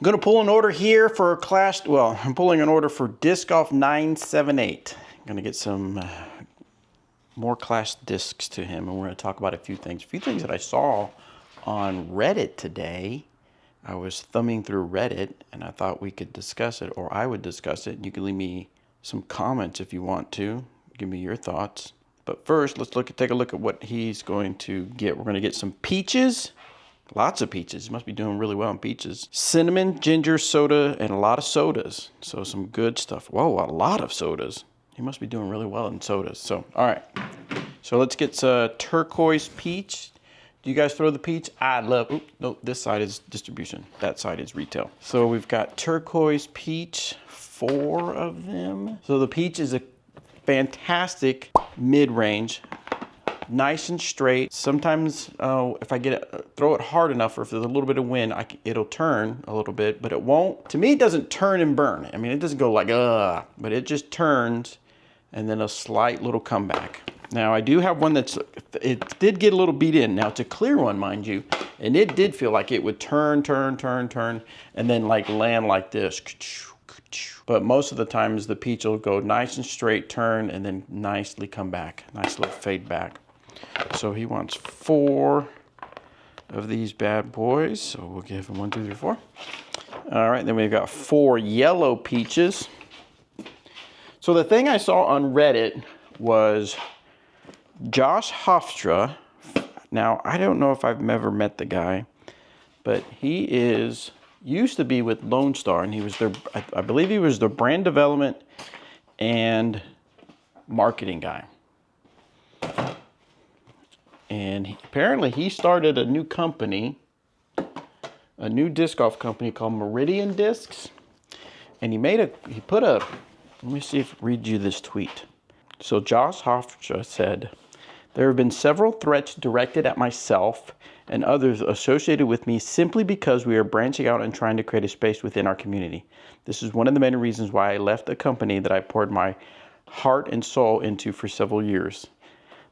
I'm gonna pull an order here for Clash, well, I'm pulling an order for Disc Golf 978. I'm gonna get some more Clash discs to him, and we're gonna talk about a few things. That I saw on Reddit today. I was thumbing through Reddit, and I thought we could discuss it, or I would discuss it. You can leave me some comments if you want to. Give me your thoughts. But first, let's take a look at what he's going to get. We're gonna get some peaches. Lots of peaches. He must be doing really well on peaches. Cinnamon, ginger, soda, and a lot of sodas. So some good stuff. Whoa, a lot of sodas. He must be doing really well in sodas. So, all right. So let's get turquoise peach. Do you guys throw the peach? I love, oops, no, this side is distribution. That side is retail. So we've got turquoise peach, 4 of them. So the peach is a fantastic mid-range. Nice and straight. Sometimes if I throw it hard enough, or if there's a little bit of wind, it'll turn a little bit, but it won't. To me, it doesn't turn and burn. I mean, it doesn't go like, but it just turns and then a slight little comeback. Now, I do have one it did get a little beat in. Now, it's a clear one, mind you, and it did feel like it would turn, and then like land like this. But most of the times, the peach will go nice and straight, turn, and then nicely come back. Nice little fade back. So he wants 4 of these bad boys. So we'll give him 1, 2, 3, 4. All right, then we've got 4 yellow peaches. So the thing I saw on Reddit was Josh Hofstra. Now, I don't know if I've ever met the guy, but he used to be with Lone Star, and he was I believe he was the brand development and marketing guy. And apparently he started a new company, a new disc golf company called Meridian Discs. And let me see if I read you this tweet. So Josh Hofstra said, "There have been several threats directed at myself and others associated with me simply because we are branching out and trying to create a space within our community. This is one of the many reasons why I left the company that I poured my heart and soul into for several years.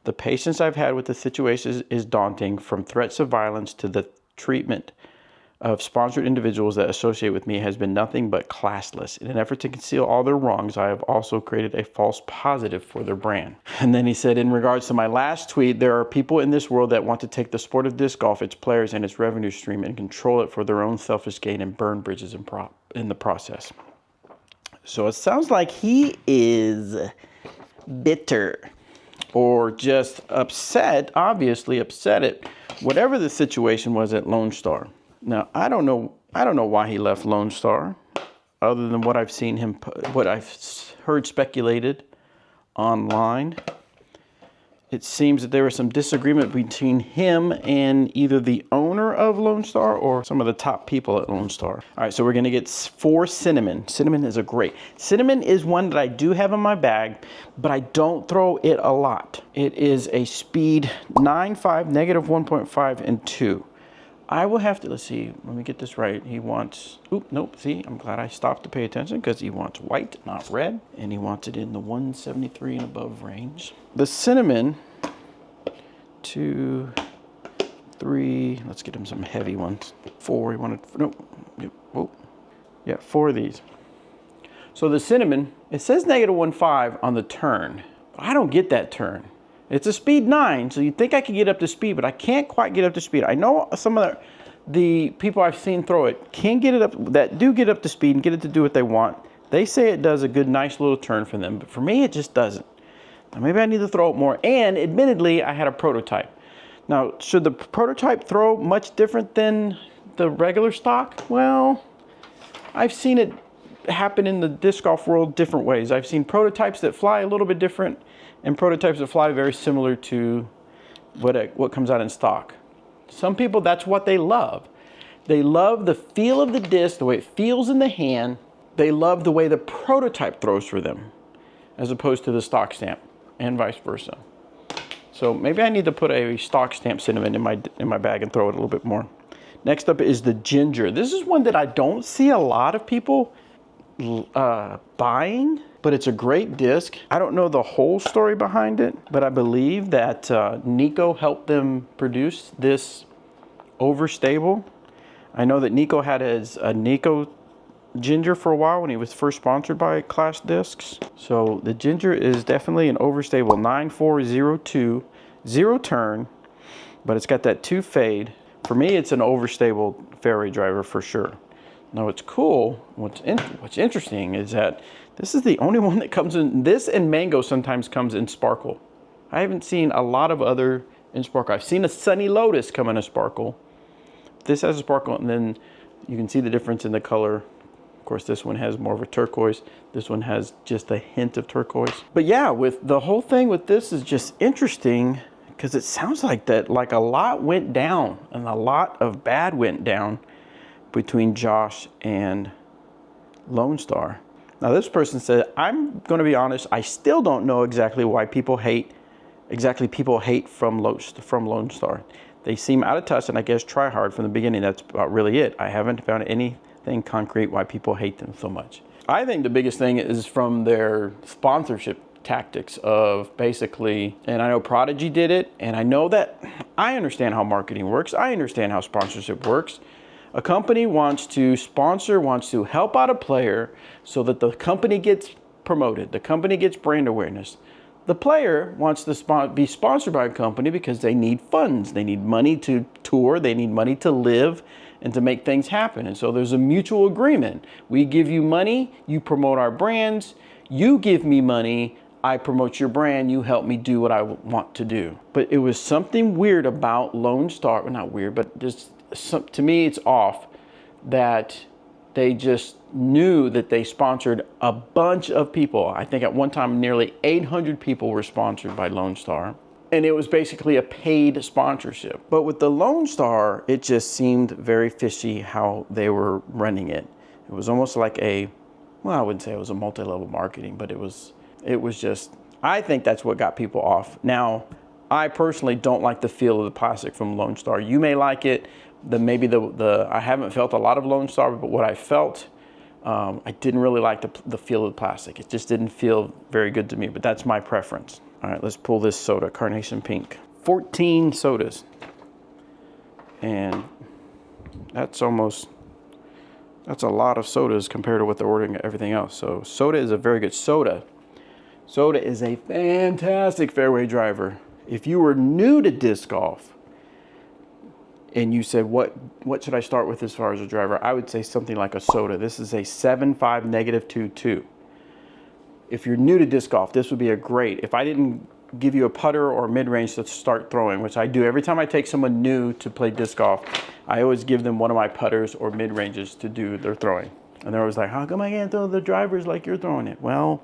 The patience I've had with the situation is daunting, from threats of violence to the treatment of sponsored individuals that associate with me has been nothing but classless. In an effort to conceal all their wrongs, I have also created a false positive for their brand." And then he said, "In regards to my last tweet, there are people in this world that want to take the sport of disc golf, its players, and its revenue stream and control it for their own selfish gain and burn bridges in the process." So it sounds like he is bitter, or just upset, obviously upset at whatever the situation was at Lone Star. Now, I don't know why he left Lone Star, other than what I've seen what I've heard speculated online. It seems that there was some disagreement between him and either the owner of Lone Star or some of the top people at Lone Star. All right, so we're gonna get 4 cinnamon. Cinnamon is one that I do have in my bag, but I don't throw it a lot. It is a speed 9.5, negative 1.5, and 2. I will have to, let's see, let me get this right. He wants, see, I'm glad I stopped to pay attention, because he wants white, not red, and he wants it in the 173 and above range. The cinnamon, 2, 3, let's get him some heavy ones. 4, he wanted, yeah, 4 of these. So the cinnamon, it says negative 1.5 on the turn, but I don't get that turn. It's a speed 9, so you'd think I could get up to speed, but I can't quite get up to speed. I know some of the people I've seen throw it can get it up, that do get up to speed and get it to do what they want. They say it does a good, nice little turn for them, but for me, it just doesn't. Now, maybe I need to throw it more, and admittedly, I had a prototype. Now, should the prototype throw much different than the regular stock? Well, I've seen it happen in the disc golf world different ways. I've seen prototypes that fly a little bit different, and prototypes that fly very similar to what comes out in stock. Some people, that's what they love. They love the feel of the disc, the way it feels in the hand. They love the way the prototype throws for them, as opposed to the stock stamp, and vice versa. So maybe I need to put a stock stamp cinnamon in my bag and throw it a little bit more. Next up is the ginger. This is one that I don't see a lot of people buying, but it's a great disc. I don't know the whole story behind it, but I believe that Nico helped them produce this overstable. I know that Nico had a Nico Ginger for a while when he was first sponsored by Clash Discs. So the Ginger is definitely an overstable 9402, 0 turn, but it's got that 2 fade. For me, it's an overstable fairway driver for sure. Now what's cool, what's interesting is that this is the only one that comes in, this and Mango sometimes comes in sparkle. I haven't seen a lot of other in sparkle. I've seen a Sunny Lotus come in a sparkle. This has a sparkle, and then you can see the difference in the color. Of course, this one has more of a turquoise. This one has just a hint of turquoise. But yeah, with the whole thing with this is just interesting because it sounds like that, like a lot went down and a lot of bad went down between Josh and Lone Star. Now this person said, I'm going to be honest, I still don't know exactly why people hate from Lone Star. They seem out of touch and I guess try hard from the beginning. That's about really it. I haven't found anything concrete why people hate them so much. I think the biggest thing is from their sponsorship tactics of basically, and I know Prodigy did it, and I know that I understand how marketing works. I understand how sponsorship works. A company wants to sponsor, wants to help out a player so that the company gets promoted. The company gets brand awareness. The player wants to be sponsored by a company because they need funds. They need money to tour. They need money to live and to make things happen. And so there's a mutual agreement. We give you money, you promote our brands. You give me money, I promote your brand. You help me do what I want to do. But it was something weird about Lone Star. Well, not weird, but just to me it's off that they just knew that they sponsored a bunch of people. I think at one time nearly 800 people were sponsored by Lone Star. And it was basically a paid sponsorship. But with the Lone Star, it just seemed very fishy how they were running it. It was almost like I wouldn't say it was a multi-level marketing, but it was just, I think that's what got people off. Now, I personally don't like the feel of the plastic from Lone Star. You may like it. I haven't felt a lot of Lone Star, but what I felt, I didn't really like the feel of the plastic. It just didn't feel very good to me, but that's my preference. All right, let's pull this soda, Carnation Pink. 14 sodas. And that's a lot of sodas compared to what they're ordering everything else. So soda is a very good soda. Soda is a fantastic fairway driver. If you were new to disc golf and you said, what should I start with as far as a driver? I would say something like a soda. This is a 7.5 -2.2. If you're new to disc golf, this would be a great, if I didn't give you a putter or mid-range to start throwing, which I do every time I take someone new to play disc golf, I always give them one of my putters or mid-ranges to do their throwing. And they're always like, how come I can't throw the drivers like you're throwing it? Well,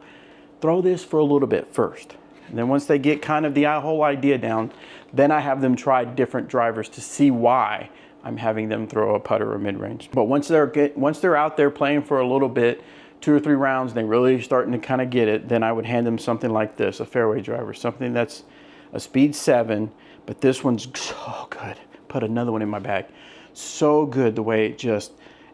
throw this for a little bit first. And then once they get kind of the whole idea down, then I have them try different drivers to see why I'm having them throw a putter or mid-range. But once they're out there playing for a little bit, 2 or 3 rounds, and they're really starting to kind of get it, then I would hand them something like this, a fairway driver, something that's a speed 7, but this one's so good. Put another one in my bag. So good the way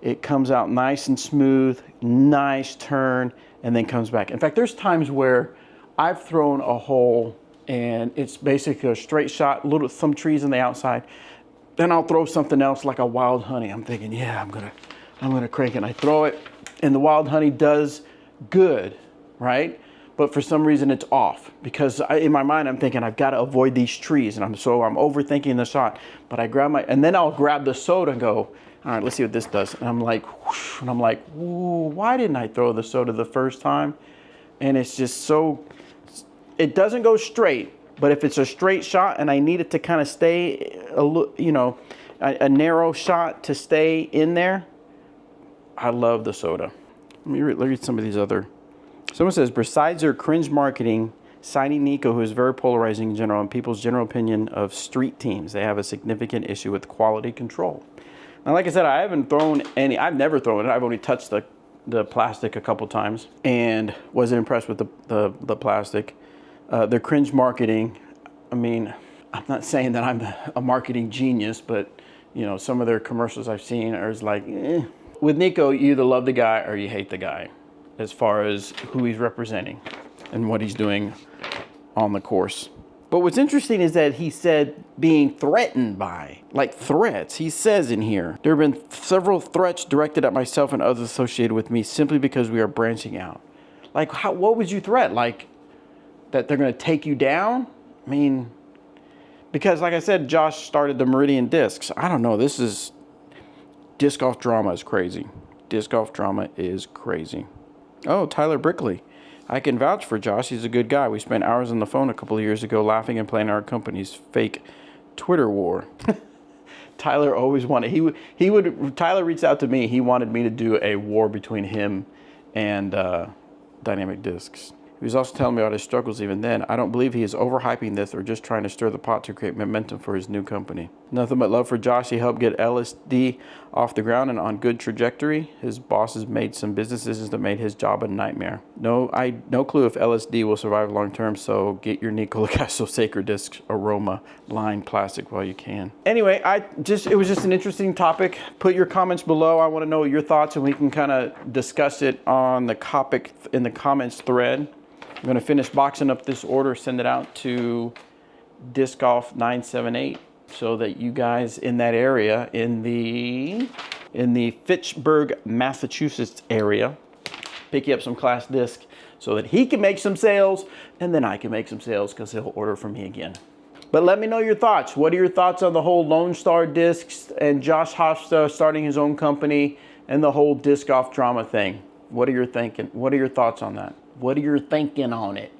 it comes out nice and smooth, nice turn, and then comes back. In fact, there's times where I've thrown a hole and it's basically a straight shot, some trees on the outside. Then I'll throw something else like a Wild Honey. I'm thinking, yeah, I'm gonna crank it. And I throw it, and the Wild Honey does good, right? But for some reason it's off because in my mind I'm thinking I've got to avoid these trees, and I'm overthinking the shot. But and then I'll grab the soda and go, all right, let's see what this does. And I'm like, whoosh, and I'm like, ooh, why didn't I throw the soda the first time? And it's just it doesn't go straight, but if it's a straight shot and I need it to kind of stay, a narrow shot to stay in there, I love the soda. Let me read some of these other. Someone says, besides their cringe marketing, citing Nico, who is very polarizing in general, and people's general opinion of street teams, they have a significant issue with quality control. Now, like I said, I haven't thrown any. I've never thrown it. I've only touched the plastic a couple times and wasn't impressed with the plastic. Their cringe marketing, I mean, I'm not saying that I'm a marketing genius, but some of their commercials I've seen are like, eh. With Nico, you either love the guy or you hate the guy as far as who he's representing and what he's doing on the course. But what's interesting is that he said being threatened by, like threats. He says in here, there have been several threats directed at myself and others associated with me simply because we are branching out. Like, what would you threat? Like, that they're going to take you down? I mean, because like I said, Josh started the Meridian Discs. I don't know. Disc golf drama is crazy. Disc golf drama is crazy. Oh, Tyler Brickley. I can vouch for Josh. He's a good guy. We spent hours on the phone a couple of years ago laughing and playing our company's fake Twitter war. Tyler always wanted, Tyler reached out to me. He wanted me to do a war between him and Dynamic Discs. He was also telling me about his struggles even then. I don't believe he is overhyping this or just trying to stir the pot to create momentum for his new company. Nothing but love for Josh. He helped get LSD off the ground and on good trajectory. His bosses made some business decisions that made his job a nightmare. No clue if LSD will survive long term, so get your Nikola Castle Sacred Disc Aroma line plastic while you can. Anyway, it was just an interesting topic. Put your comments below. I want to know your thoughts and we can kind of discuss it on the topic in the comments thread. I'm going to finish boxing up this order, send it out to Disc Golf 978 so that you guys in that area, in the Fitchburg, Massachusetts area, pick you up some class disc so that he can make some sales and then I can make some sales because he'll order from me again. But let me know your thoughts. What are your thoughts on the whole Lone Star Discs and Josh Hofstra starting his own company and the whole disc golf drama thing? What are you thinking? What are your thoughts on that? What are you thinking on it?